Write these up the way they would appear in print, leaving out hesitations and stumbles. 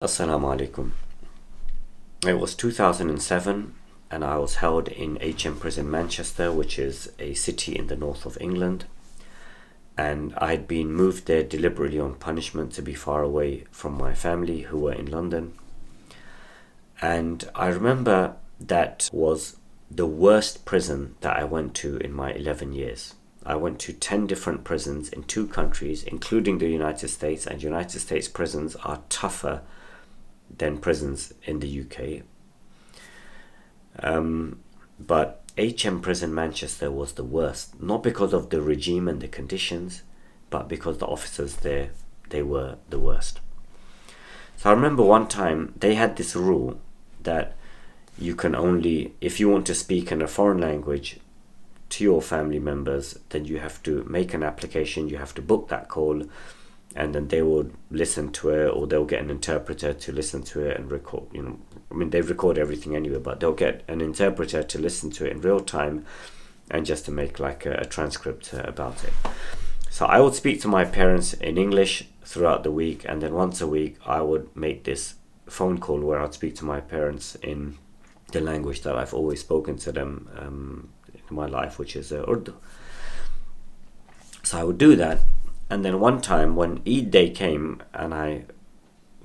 Assalamu alaikum. It was 2007 and I was held in HMP Prison Manchester, which is a city in the north of England. And I'd been moved there deliberately on punishment to be far away from my family who were in London. And I remember that was the worst prison that I went to in my 11 years. I went to 10 different prisons in 2 countries, including the United States, and United States prisons are tougher than prisons in the UK. But HM Prison Manchester was the worst, not because of the regime and the conditions, but because the officers there, they were the worst. So I remember one time they had this rule that you can only, if you want to speak in a foreign language to your family members, then you have to make an application, you have to book that call, and then they will listen to it, or they'll get an interpreter to listen to it and record. They record everything anyway, but they'll get an interpreter to listen to it in real time and just to make like a transcript about it. So I would speak to my parents in English throughout the week, and then once a week I would make this phone call where I'd speak to my parents in the language that I've always spoken to them in my life, which is Urdu. So I would do that. And then one time when Eid day came and I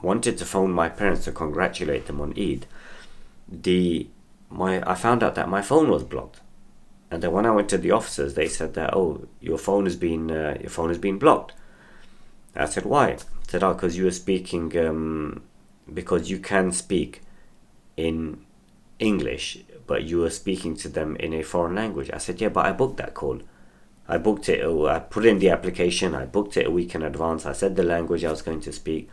wanted to phone my parents to congratulate them on Eid, I found out that my phone was blocked. And then when I went to the officers, they said that, your phone has been blocked. I said, why? I said, because you were speaking, because you can speak in English, but you were speaking to them in a foreign language. I said, yeah, but I booked that call. I booked it, I put in the application, I booked it a week in advance, I said the language I was going to speak.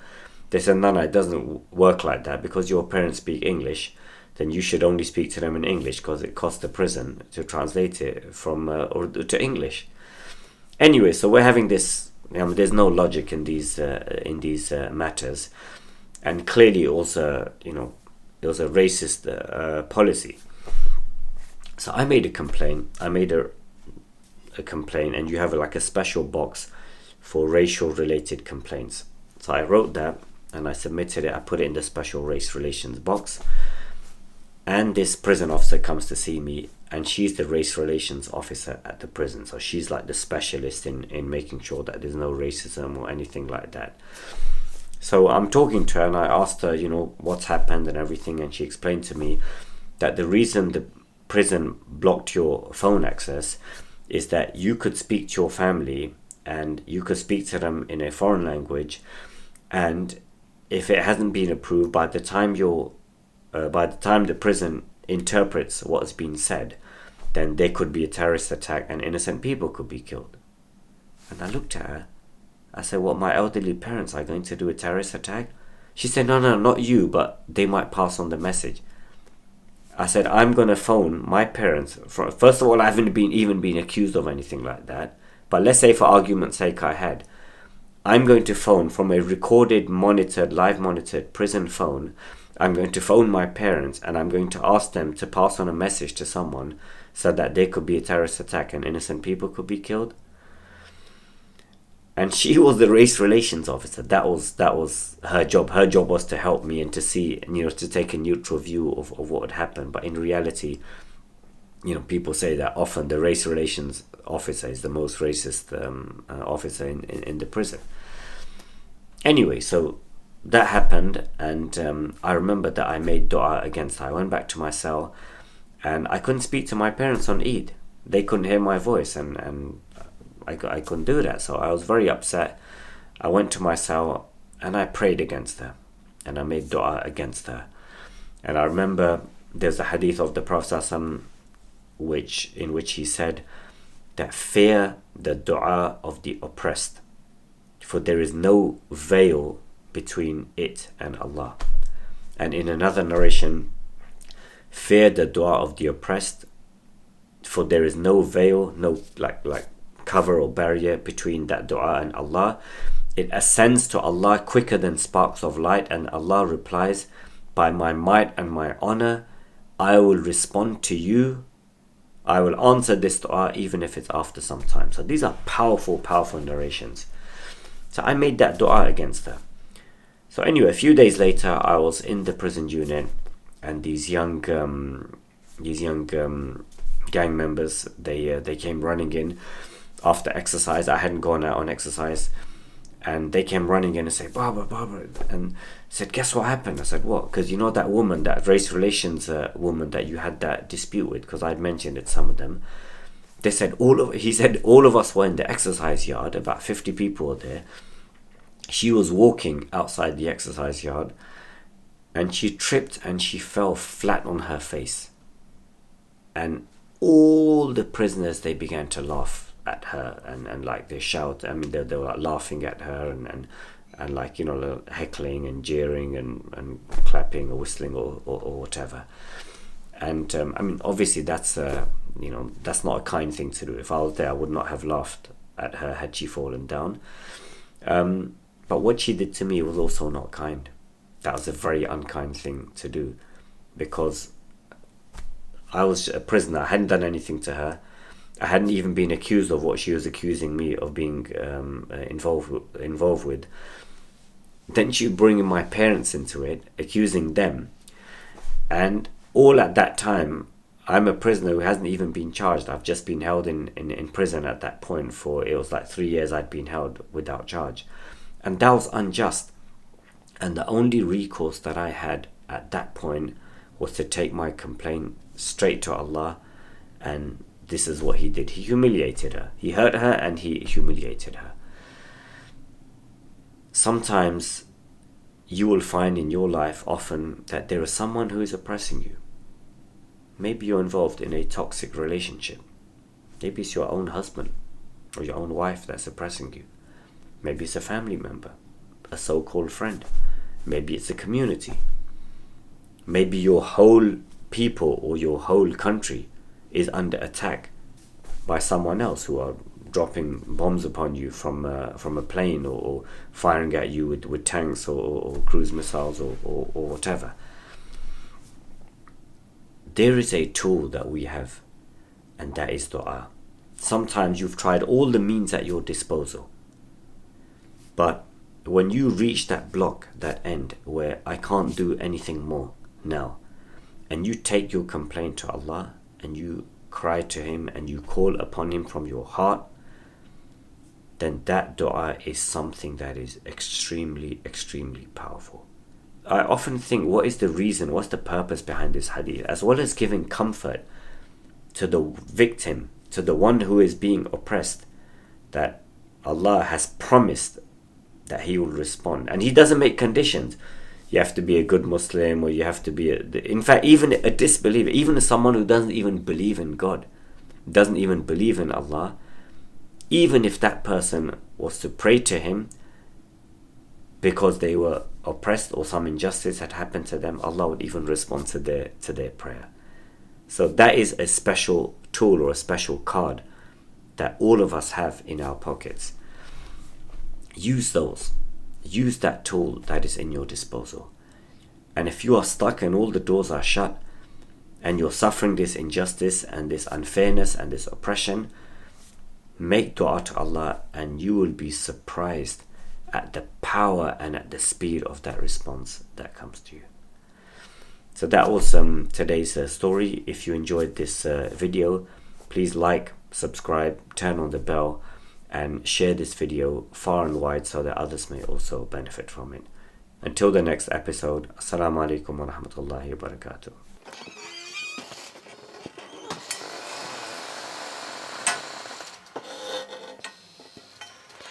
They said, no, it doesn't work like that. Because your parents speak English, then you should only speak to them in English, because it costs the prison to translate it from Urdu to English. Anyway, so we're having this, there's no logic in these matters. And clearly also, it was a racist policy. So I made a complaint. I made a complaint, and you have like a special box for racial related complaints. So I wrote that and I submitted it. I put it in the special race relations box, and this prison officer comes to see me, and she's the race relations officer at the prison. So she's like the specialist in making sure that there's no racism or anything like that. So I'm talking to her and I asked her, what's happened and everything, and she explained to me that the reason the prison blocked your phone access is that you could speak to your family and you could speak to them in a foreign language, and if it hasn't been approved, by the time the prison interprets what's been said, then there could be a terrorist attack and innocent people could be killed. And I looked at her. I said, what, my elderly parents are going to do a terrorist attack? She said, no, not you, but they might pass on the message. I said, I'm going to phone my parents. First of all, I haven't even been accused of anything like that. But let's say for argument's sake I had. I'm going to phone from a recorded, live monitored prison phone. I'm going to phone my parents and I'm going to ask them to pass on a message to someone so that there could be a terrorist attack and innocent people could be killed. And she was the race relations officer. That was her job. Her job was to help me and to see, to take a neutral view of what had happened. But in reality, people say that often the race relations officer is the most racist officer in the prison. Anyway, so that happened, and I remember that I made dua against her. I went back to my cell, and I couldn't speak to my parents on Eid. They couldn't hear my voice, and I couldn't do that. So I was very upset. I went to my cell and I prayed against her, and I made dua against her. And I remember there's a hadith of the Prophet in which he said that fear the dua of the oppressed, for there is no veil between it and Allah. And in another narration, fear the dua of the oppressed, for there is no veil, no like cover or barrier between that dua and Allah. It ascends to Allah quicker than sparks of light, and Allah replies, by my might and my honor, I will respond to you. I will answer this dua even if it's after some time. So these are powerful narrations. So I made that dua against her. So anyway, a few days later, I was in the prison unit, and these young gang members, they came running in after exercise. I hadn't gone out on exercise, and they came running in and said, Barbara, and said, guess what happened? I said, what? Because you know that woman, that race relations woman that you had that dispute with, because I'd mentioned it, some of them. They said he said all of us were in the exercise yard, about 50 people were there. She was walking outside the exercise yard, and she tripped and she fell flat on her face. And all the prisoners, they began to laugh at her, and like they shout. I mean, they were like laughing at her, and like, you know, heckling and jeering and clapping or whistling or whatever. And I mean, obviously that's you know, that's not a kind thing to do. If I was there, I would not have laughed at her had she fallen down. But what she did to me was also not kind. That was a very unkind thing to do, because I was a prisoner. I hadn't done anything to her. I hadn't even been accused of what she was accusing me of being involved with. Then she bringing my parents into it, accusing them, and all at that time, I'm a prisoner who hasn't even been charged. I've just been held in prison at that point for, it was like 3 years I'd been held without charge. And that was unjust. And the only recourse that I had at that point was to take my complaint straight to Allah. And this is what he did. He humiliated her. He hurt her and he humiliated her. Sometimes you will find in your life often that there is someone who is oppressing you. Maybe you're involved in a toxic relationship. Maybe it's your own husband or your own wife that's oppressing you. Maybe it's a family member, a so-called friend. Maybe it's a community. Maybe your whole people or your whole country is under attack by someone else who are dropping bombs upon you from a plane, or firing at you with tanks or cruise missiles or whatever. There is a tool that we have, and that is dua. Sometimes you've tried all the means at your disposal, but when you reach that block, that end where I can't do anything more now, and you take your complaint to Allah and you cry to Him and you call upon Him from your heart, then that dua is something that is extremely, extremely powerful. I often think, what is the reason, what's the purpose behind this hadith? As well as giving comfort to the victim, to the one who is being oppressed, that Allah has promised that He will respond. And He doesn't make conditions. You have to be a good Muslim, or you have to be in fact, even a disbeliever, even someone who doesn't even believe in God, doesn't even believe in Allah, even if that person was to pray to Him because they were oppressed or some injustice had happened to them, Allah would even respond to their prayer. So that is a special tool or a special card that all of us have in our pockets. Use those. Use that tool that is in your disposal. And if you are stuck and all the doors are shut, and you're suffering this injustice and this unfairness and this oppression, make dua to Allah, and you will be surprised at the power and at the speed of that response that comes to you. So that was today's story. If you enjoyed this video, please like, subscribe, turn on the bell, and share this video far and wide so that others may also benefit from it. Until the next episode, Assalamu alaikum wa rahmatullahi wa barakatuh.